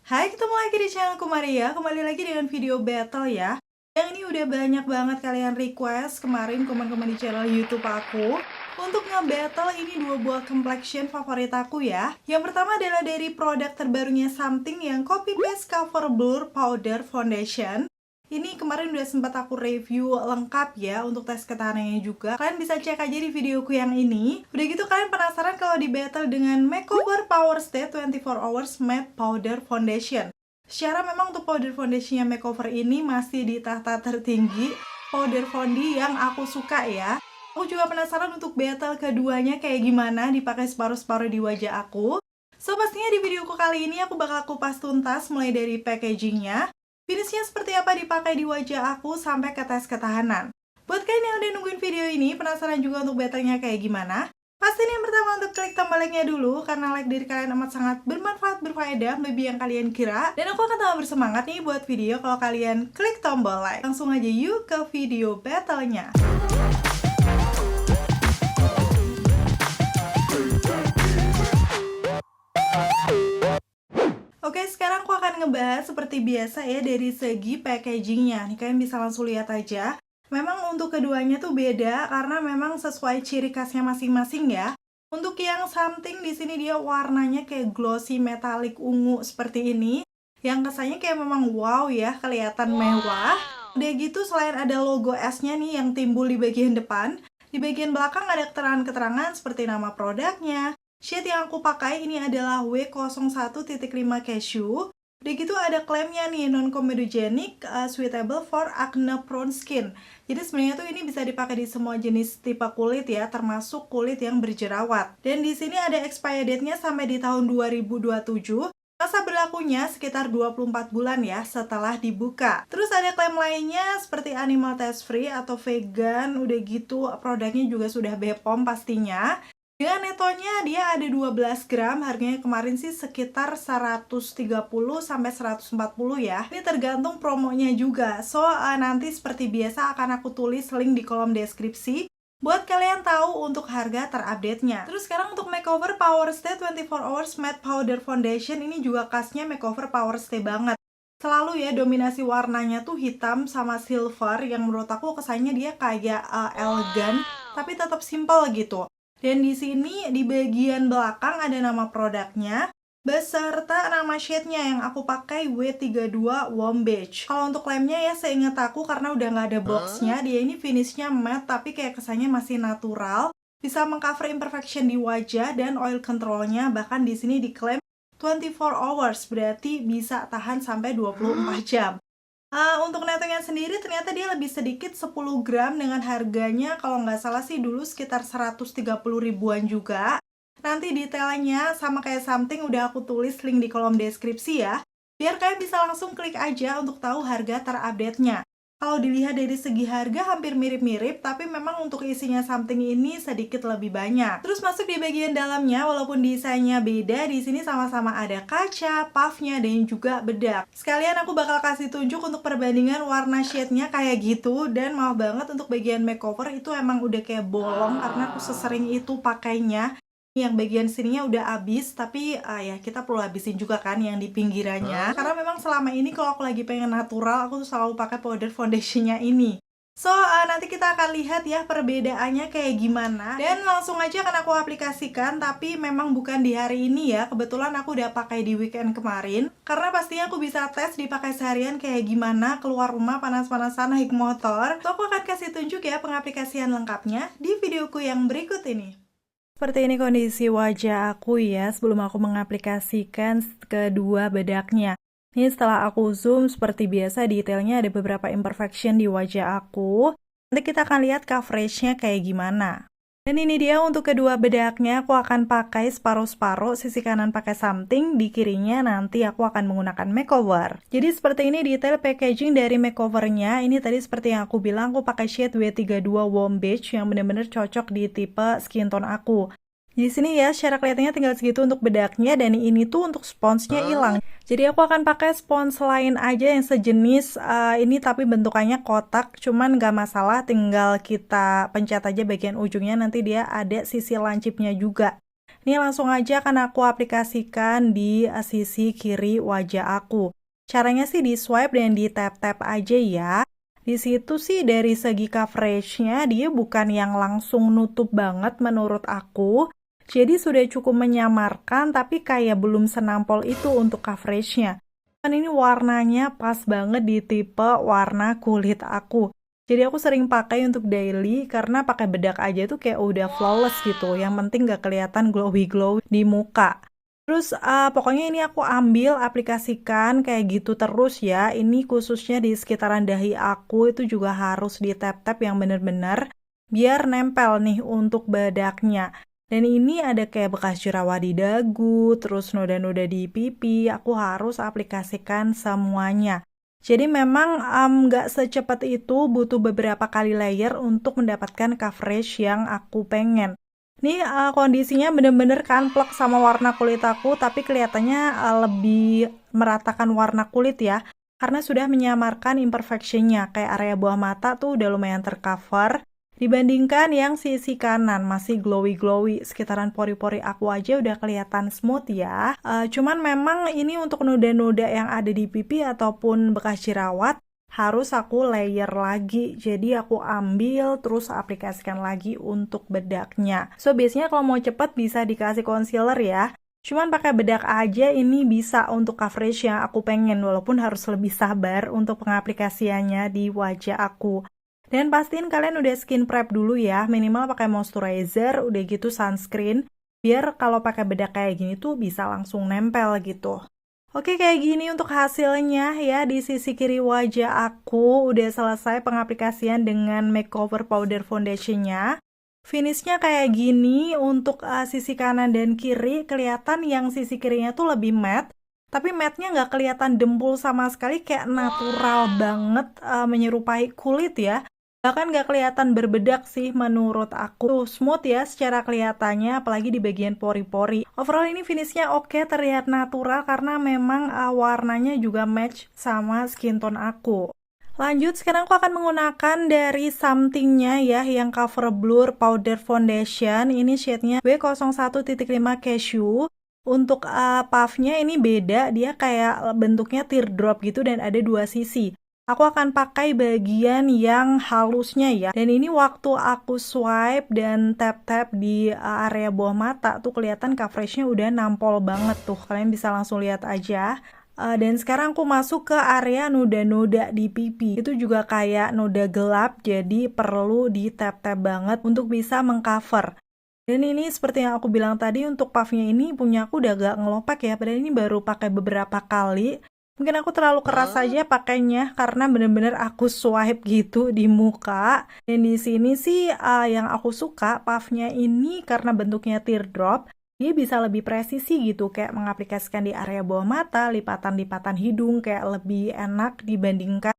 Hai, ketemu lagi di channelku Maria. Kembali lagi dengan video battle ya. Yang ini udah banyak banget kalian request kemarin komen-komen di channel YouTube aku untuk nge-battle ini dua buah complexion favorit aku ya. Yang pertama adalah dari produk terbarunya Something yang Copy Paste Cover Blur Powder Foundation. Ini kemarin udah sempat aku review lengkap ya untuk tes ketahanannya juga. Kalian bisa cek aja di videoku yang ini. Udah gitu kalian penasaran kalau di battle dengan Makeover Power Stay 24 Hours Matte Powder Foundation. Secara memang untuk powder foundationnya Makeover ini masih di tahta tertinggi powder foundation yang aku suka ya. Aku juga penasaran untuk battle keduanya kayak gimana dipakai separuh-separuh di wajah aku. So pastinya di videoku kali ini aku bakal kupas tuntas mulai dari packagingnya, finishnya seperti apa dipakai di wajah aku, sampai ke tes ketahanan. Buat kalian yang udah nungguin video ini, penasaran juga untuk battle-nya kayak gimana? Pastiin yang pertama untuk klik tombol like-nya dulu, karena like dari kalian amat sangat bermanfaat, berfaedah, lebih yang kalian kira. Dan aku akan tambah bersemangat nih buat video kalau kalian klik tombol like. Langsung aja yuk ke video battle-nya. Oke, sekarang aku akan ngebahas seperti biasa ya dari segi packagingnya. Nih kalian bisa langsung lihat aja. Memang untuk keduanya tuh beda karena memang sesuai ciri khasnya masing-masing ya. Untuk yang Something di sini dia warnanya kayak glossy metallic ungu seperti ini. Yang kesannya kayak memang wow ya, kelihatan mewah. Udah gitu selain ada logo S-nya nih yang timbul di bagian depan, di bagian belakang ada keterangan-keterangan seperti nama produknya. Shade yang aku pakai ini adalah W01.5 Cashew. Udah gitu ada klaimnya nih, non-comedogenic, suitable for acne prone skin. Jadi sebenarnya tuh ini bisa dipakai di semua jenis tipe kulit ya, termasuk kulit yang berjerawat. Dan di sini ada expiry date-nya sampai di tahun 2027. Masa berlakunya sekitar 24 bulan ya setelah dibuka. Terus ada klaim lainnya seperti animal test free atau vegan. Udah gitu produknya juga sudah BPOM pastinya. Dengan netonya dia ada 12 gram, harganya kemarin sih sekitar 130 sampai 140 ya. Ini tergantung promonya juga. So, nanti seperti biasa akan aku tulis link di kolom deskripsi buat kalian tahu untuk harga terupdate-nya. Terus sekarang untuk Makeover Power Stay 24 Hours Matte Powder Foundation, ini juga khasnya Makeover Power Stay banget. Selalu ya dominasi warnanya tuh hitam sama silver yang menurut aku kesannya dia kayak elegan tapi tetap simple gitu. Dan di sini di bagian belakang ada nama produknya beserta nama shade-nya yang aku pakai W32 Warm Beige. Kalau untuk lemnya ya seingat aku karena udah nggak ada boxnya, dia ini finishnya matte tapi kayak kesannya masih natural. Bisa mengcover imperfection di wajah dan oil controlnya bahkan di sini diklaim 24 hours, berarti bisa tahan sampai 24 jam. Untuk netonya sendiri ternyata dia lebih sedikit 10 gram dengan harganya kalau nggak salah sih dulu sekitar 130 ribuan juga. Nanti detailnya sama kayak Something udah aku tulis link di kolom deskripsi ya. Biar kalian bisa langsung klik aja untuk tahu harga terupdate-nya. Kalau dilihat dari segi harga hampir mirip-mirip, tapi memang untuk isinya Something ini sedikit lebih banyak. Terus masuk di bagian dalamnya, walaupun desainnya beda, di sini sama-sama ada kaca, puffnya, dan juga bedak. Sekalian aku bakal kasih tunjuk untuk perbandingan warna shade-nya kayak gitu, dan maaf banget untuk bagian makeover itu emang udah kayak bolong karena aku sesering itu pakainya. Yang bagian sininya udah habis, tapi ya kita perlu habisin juga kan yang di pinggirannya. Karena memang selama ini kalau aku lagi pengen natural, aku tuh selalu pakai powder foundationnya ini. So, nanti kita akan lihat ya perbedaannya kayak gimana. Dan langsung aja akan aku aplikasikan, tapi memang bukan di hari ini ya. Kebetulan aku udah pakai di weekend kemarin. Karena pastinya aku bisa tes dipakai seharian kayak gimana, keluar rumah panas-panasan naik motor. So, aku akan kasih tunjuk ya pengaplikasian lengkapnya di videoku yang berikut ini. Seperti ini kondisi wajah aku ya sebelum aku mengaplikasikan kedua bedaknya. Ini setelah aku zoom seperti biasa detailnya ada beberapa imperfection di wajah aku. Nanti kita akan lihat coveragenya kayak gimana. Dan ini dia untuk kedua bedaknya, aku akan pakai separuh-separuh, sisi kanan pakai Something, di kirinya nanti aku akan menggunakan Makeover. Jadi seperti ini detail packaging dari makeovernya. Ini tadi seperti yang aku bilang, aku pakai shade W32 Warm Beige yang benar-benar cocok di tipe skin tone aku. Di sini ya, secara kelihatannya tinggal segitu untuk bedaknya, dan ini tuh untuk sponsnya hilang. Jadi aku akan pakai spons lain aja yang sejenis ini tapi bentukannya kotak, cuman nggak masalah, tinggal kita pencet aja bagian ujungnya, nanti dia ada sisi lancipnya juga. Ini langsung aja akan aku aplikasikan di sisi kiri wajah aku. Caranya sih di swipe dan di tap-tap aja ya. Di situ sih dari segi coveragenya dia bukan yang langsung nutup banget menurut aku. Jadi sudah cukup menyamarkan tapi kayak belum senampol itu untuk coveragenya. Kan ini warnanya pas banget di tipe warna kulit aku. Jadi aku sering pakai untuk daily karena pakai bedak aja tuh kayak udah flawless gitu. Yang penting gak kelihatan glowy-glowy di muka. Terus pokoknya ini aku ambil aplikasikan kayak gitu terus ya. Ini khususnya di sekitaran dahi aku itu juga harus di tap-tap yang bener-bener biar nempel nih untuk bedaknya. Dan ini ada kayak bekas jerawat di dagu, terus noda-noda di pipi, aku harus aplikasikan semuanya. Jadi memang nggak secepat itu, butuh beberapa kali layer untuk mendapatkan coverage yang aku pengen. Ini kondisinya bener-bener kan plek sama warna kulit aku, tapi kelihatannya lebih meratakan warna kulit ya. Karena sudah menyamarkan imperfectionnya, kayak area bawah mata tuh udah lumayan tercover. Dibandingkan yang sisi kanan masih glowy-glowy, sekitaran pori-pori aku aja udah kelihatan smooth ya. Cuman memang ini untuk noda-noda yang ada di pipi ataupun bekas jerawat harus aku layer lagi. Jadi aku ambil terus aplikasikan lagi untuk bedaknya. So biasanya kalau mau cepet bisa dikasih concealer ya. Cuman pakai bedak aja ini bisa untuk coverage yang aku pengen, walaupun harus lebih sabar untuk pengaplikasiannya di wajah aku. Dan pastiin kalian udah skin prep dulu ya, minimal pakai moisturizer, udah gitu sunscreen, biar kalau pakai bedak kayak gini tuh bisa langsung nempel gitu. Oke, kayak gini untuk hasilnya ya. Di sisi kiri wajah aku udah selesai pengaplikasian dengan makeover powder foundationnya. Finishnya kayak gini. Untuk sisi kanan dan kiri kelihatan yang sisi kirinya tuh lebih matte. Tapi matte-nya nggak kelihatan dempul sama sekali, kayak natural banget, menyerupai kulit ya. Bahkan nggak kelihatan berbedak sih menurut aku. Tuh, smooth ya secara kelihatannya, apalagi di bagian pori-pori. Overall ini finishnya oke, terlihat natural karena memang warnanya juga match sama skin tone aku. Lanjut, sekarang aku akan menggunakan dari Something-nya ya, yang Cover Blur Powder Foundation. Ini shade-nya W01.5 Cashew. Untuk puff-nya ini beda, dia kayak bentuknya teardrop gitu dan ada dua sisi. Aku akan pakai bagian yang halusnya ya. Dan ini waktu aku swipe dan tap-tap di area bawah mata tuh kelihatan coveragenya udah nampol banget tuh. Kalian bisa langsung lihat aja. Dan sekarang aku masuk ke area noda-noda di pipi. Itu juga kayak noda gelap, jadi perlu di tap-tap banget untuk bisa mengcover. Dan ini seperti yang aku bilang tadi, untuk puffnya ini punya aku udah agak ngelopak ya. Padahal ini baru pakai beberapa kali. Mungkin aku terlalu keras saja pakainya karena bener-bener aku swipe gitu di muka. Dan di sini sih yang aku suka puffnya ini karena bentuknya teardrop, dia bisa lebih presisi gitu, kayak mengaplikasikan di area bawah mata, lipatan-lipatan hidung, kayak lebih enak dibandingkan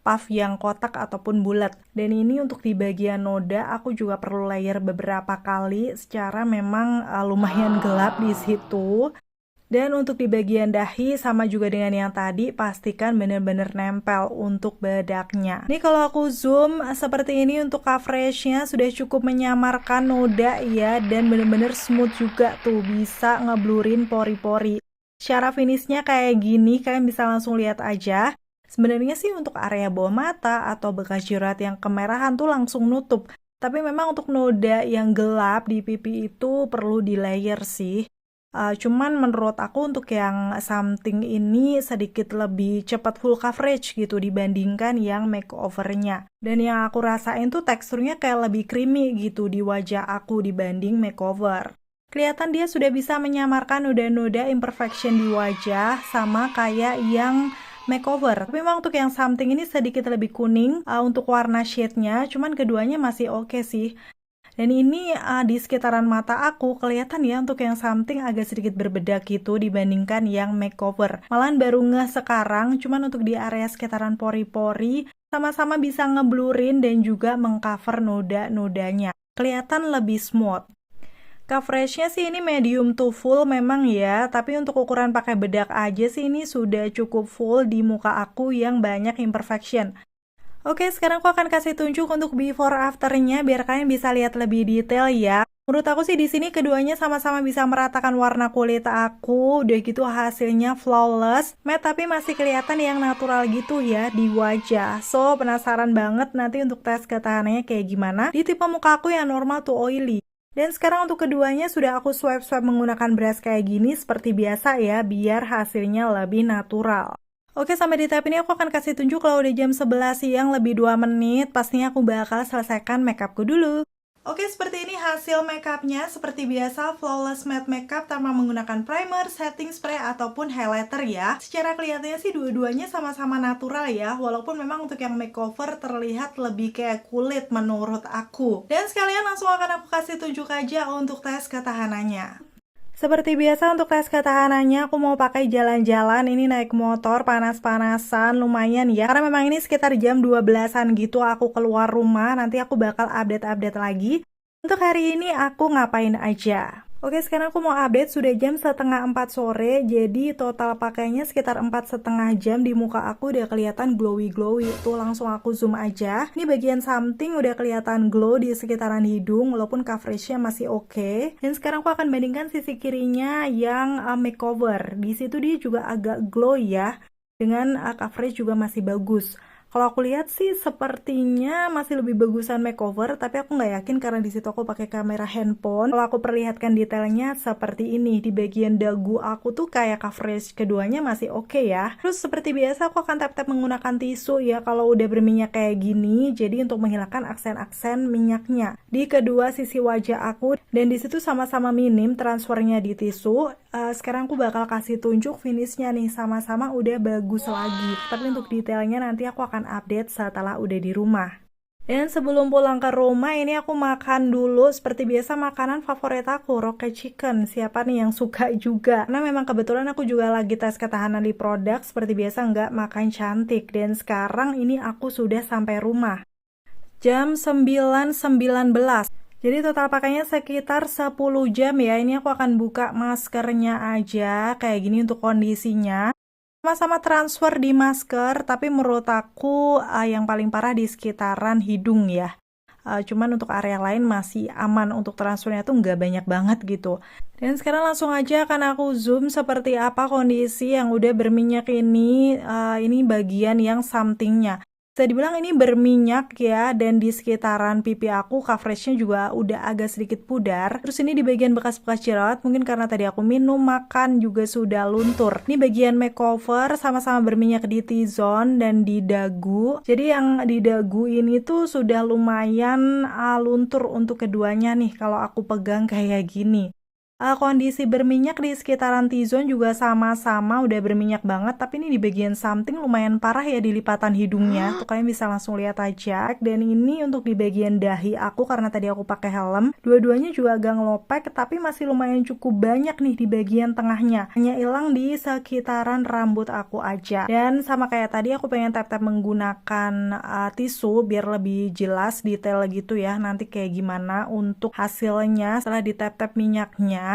puff yang kotak ataupun bulat. Dan ini untuk di bagian noda aku juga perlu layer beberapa kali secara memang lumayan gelap di situ. Dan untuk di bagian dahi sama juga dengan yang tadi, pastikan benar-benar nempel untuk bedaknya. Ini kalau aku zoom seperti ini untuk coveragenya sudah cukup menyamarkan noda ya, dan benar-benar smooth juga tuh, bisa ngeblurin pori-pori. Secara finishnya kayak gini, kalian bisa langsung lihat aja. Sebenarnya sih untuk area bawah mata atau bekas jerawat yang kemerahan tuh langsung nutup. Tapi memang untuk noda yang gelap di pipi itu perlu di layer sih. Cuman menurut aku untuk yang Something ini sedikit lebih cepat full coverage gitu dibandingkan yang makeovernya. Dan yang aku rasain tuh teksturnya kayak lebih creamy gitu di wajah aku dibanding makeover. Kelihatan dia sudah bisa menyamarkan noda-noda imperfection di wajah sama kayak yang makeover. Tapi memang untuk yang Something ini sedikit lebih kuning untuk warna shade-nya, cuman keduanya masih oke sih. Dan ini di sekitaran mata aku kelihatan ya untuk yang Something agak sedikit berbedak gitu dibandingkan yang makeover. Malahan baru ngeh sekarang, cuman untuk di area sekitaran pori-pori sama-sama bisa ngeblurin dan juga mengcover noda-nodanya. Kelihatan lebih smooth. Coveragenya sih ini medium to full memang ya, tapi untuk ukuran pakai bedak aja sih ini sudah cukup full di muka aku yang banyak imperfection. Oke, sekarang aku akan kasih tunjuk untuk before afternya biar kalian bisa lihat lebih detail ya. Menurut aku sih di sini keduanya sama-sama bisa meratakan warna kulit aku, udah gitu hasilnya flawless, matte tapi masih kelihatan yang natural gitu ya di wajah. So, penasaran banget nanti untuk tes ketahanannya kayak gimana di tipe muka aku yang normal to oily. Dan sekarang untuk keduanya sudah aku swipe-swipe menggunakan brush kayak gini seperti biasa ya, biar hasilnya lebih natural. Oke, sampai di tahap ini aku akan kasih tunjuk kalau udah jam 11 siang lebih 2 menit, pastinya aku bakal selesaikan makeupku dulu. Oke, seperti ini hasil makeupnya. Seperti biasa, flawless matte makeup tanpa menggunakan primer, setting spray, ataupun highlighter ya. Secara kelihatannya sih dua-duanya sama-sama natural ya, walaupun memang untuk yang makeover terlihat lebih kayak kulit menurut aku. Dan sekalian langsung akan aku kasih tunjuk aja untuk tes ketahanannya. Seperti biasa untuk tes ketahanannya aku mau pakai jalan-jalan, ini naik motor panas-panasan lumayan ya. Karena memang ini sekitar jam 12-an gitu aku keluar rumah, nanti aku bakal update-update lagi. Untuk hari ini aku ngapain aja. Oke, sekarang aku mau update sudah jam setengah 4 sore, jadi total pakainya sekitar 4,5 jam di muka aku udah kelihatan glowy-glowy. Tuh langsung aku zoom aja. Ini bagian samping udah kelihatan glow di sekitaran hidung, walaupun coveragenya masih oke. Dan sekarang aku akan bandingkan sisi kirinya yang makeover. Di situ dia juga agak glow ya, dengan coverage juga masih bagus. Kalau aku lihat sih sepertinya masih lebih bagusan makeover, tapi aku nggak yakin karena di situ aku pakai kamera handphone. Kalau aku perlihatkan detailnya seperti ini, di bagian dagu aku tuh kayak coverage keduanya masih oke ya. Terus seperti biasa aku akan tap-tap menggunakan tisu ya kalau udah berminyak kayak gini, jadi untuk menghilangkan aksen-aksen minyaknya di kedua sisi wajah aku. Dan di situ sama-sama minim transfernya di tisu. Sekarang aku bakal kasih tunjuk finishnya nih, sama-sama udah bagus lagi. Tapi untuk detailnya nanti aku akan update setelah udah di rumah. Dan sebelum pulang ke rumah ini aku makan dulu seperti biasa makanan favorit aku, rocket chicken. Siapa nih yang suka juga? Karena memang kebetulan aku juga lagi tes ketahanan di produk, seperti biasa nggak makan cantik. Dan sekarang ini aku sudah sampai rumah. Jam 9.19. Jadi total pakainya sekitar 10 jam ya. Ini aku akan buka maskernya aja kayak gini untuk kondisinya. Sama-sama transfer di masker, tapi menurut aku yang paling parah di sekitaran hidung ya. Cuman untuk area lain masih aman, untuk transfernya tuh nggak banyak banget gitu. Dan sekarang langsung aja akan aku zoom seperti apa kondisi yang udah berminyak ini. Ini bagian yang somethingnya. Bisa dibilang ini berminyak ya, dan di sekitaran pipi aku coveragenya juga udah agak sedikit pudar. Terus ini di bagian bekas-bekas jerawat, mungkin karena tadi aku minum, makan juga sudah luntur. Ini bagian makeover sama-sama berminyak di T-zone dan di dagu. Jadi yang di dagu ini tuh sudah lumayan luntur untuk keduanya nih kalau aku pegang kayak gini. Kondisi berminyak di sekitaran T-zone juga sama-sama udah berminyak banget, tapi ini di bagian samping lumayan parah ya di lipatan hidungnya. Tuh kalian bisa langsung lihat aja. Dan ini untuk di bagian dahi aku karena tadi aku pakai helm. Dua-duanya juga agak ngelopek, tapi masih lumayan cukup banyak nih di bagian tengahnya. Hanya hilang di sekitaran rambut aku aja. Dan sama kayak tadi aku pengen tap-tap menggunakan tisu biar lebih jelas detail gitu ya. Nanti kayak gimana untuk hasilnya setelah di tap-tap minyaknya.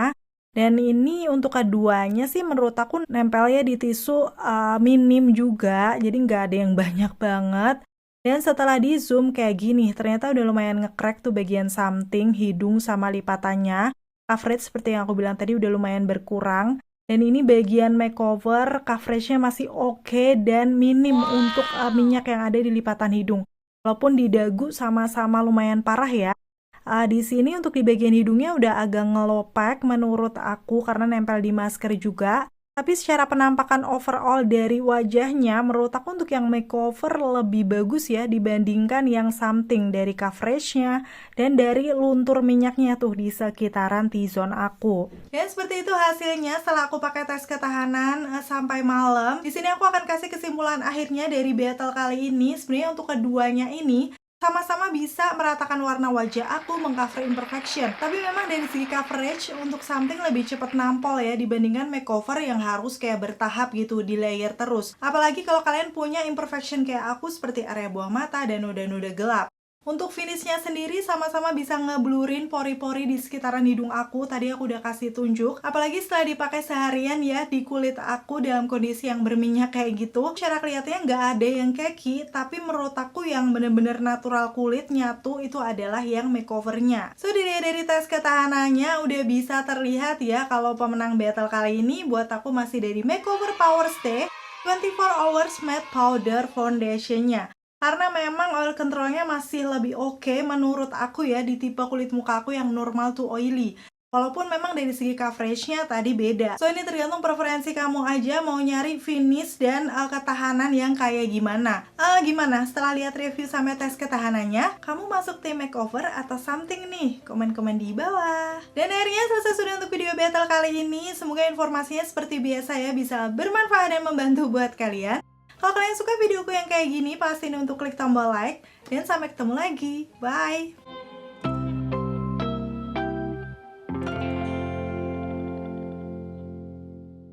Dan ini untuk keduanya sih menurut aku nempelnya di tisu minim juga, jadi nggak ada yang banyak banget. Dan setelah di zoom kayak gini, ternyata udah lumayan nge-crack tuh bagian samping, hidung sama lipatannya. Coverage seperti yang aku bilang tadi udah lumayan berkurang. Dan ini bagian makeover, coveragenya masih oke dan minim untuk minyak yang ada di lipatan hidung. Walaupun di dagu sama-sama lumayan parah ya. Di sini untuk di bagian hidungnya udah agak ngelopek menurut aku karena nempel di masker juga. Tapi secara penampakan overall dari wajahnya, menurut aku untuk yang makeover lebih bagus ya dibandingkan yang something dari coveragenya dan dari luntur minyaknya tuh di sekitaran T-zone aku. Dan seperti itu hasilnya setelah aku pakai tes ketahanan sampai malam. Di sini aku akan kasih kesimpulan akhirnya dari battle kali ini. Sebenarnya untuk keduanya ini sama-sama bisa meratakan warna wajah aku, mengcover imperfection. Tapi memang dari segi coverage untuk something lebih cepat nampol ya dibandingkan makeover yang harus kayak bertahap gitu, di layer terus. Apalagi kalau kalian punya imperfection kayak aku seperti area buang mata dan noda-noda gelap. Untuk finishnya sendiri sama-sama bisa ngeblurin pori-pori di sekitaran hidung aku. Tadi aku udah kasih tunjuk. Apalagi setelah dipakai seharian ya di kulit aku dalam kondisi yang berminyak kayak gitu. Cara kelihatannya nggak ada yang keki, tapi menurut aku yang bener-bener natural kulit nyatu itu adalah yang makeovernya. So dilihat dari tes ketahanannya udah bisa terlihat ya kalau pemenang battle kali ini buat aku masih dari Makeover Power Stay 24 Hours Matte Powder Foundationnya. Karena memang oil controlnya masih lebih oke menurut aku ya di tipe kulit muka aku yang normal to oily. Walaupun memang dari segi coveragenya tadi beda. So ini tergantung preferensi kamu aja mau nyari finish dan ketahanan yang kayak gimana. Gimana setelah lihat review sampai tes ketahanannya? Kamu masuk tim makeover atau something nih? Komen-komen di bawah. Dan akhirnya selesai sudah untuk video battle kali ini. Semoga informasinya seperti biasa ya bisa bermanfaat dan membantu buat kalian. Kalau kalian suka videoku yang kayak gini, pastiin untuk klik tombol like. Dan sampai ketemu lagi. Bye!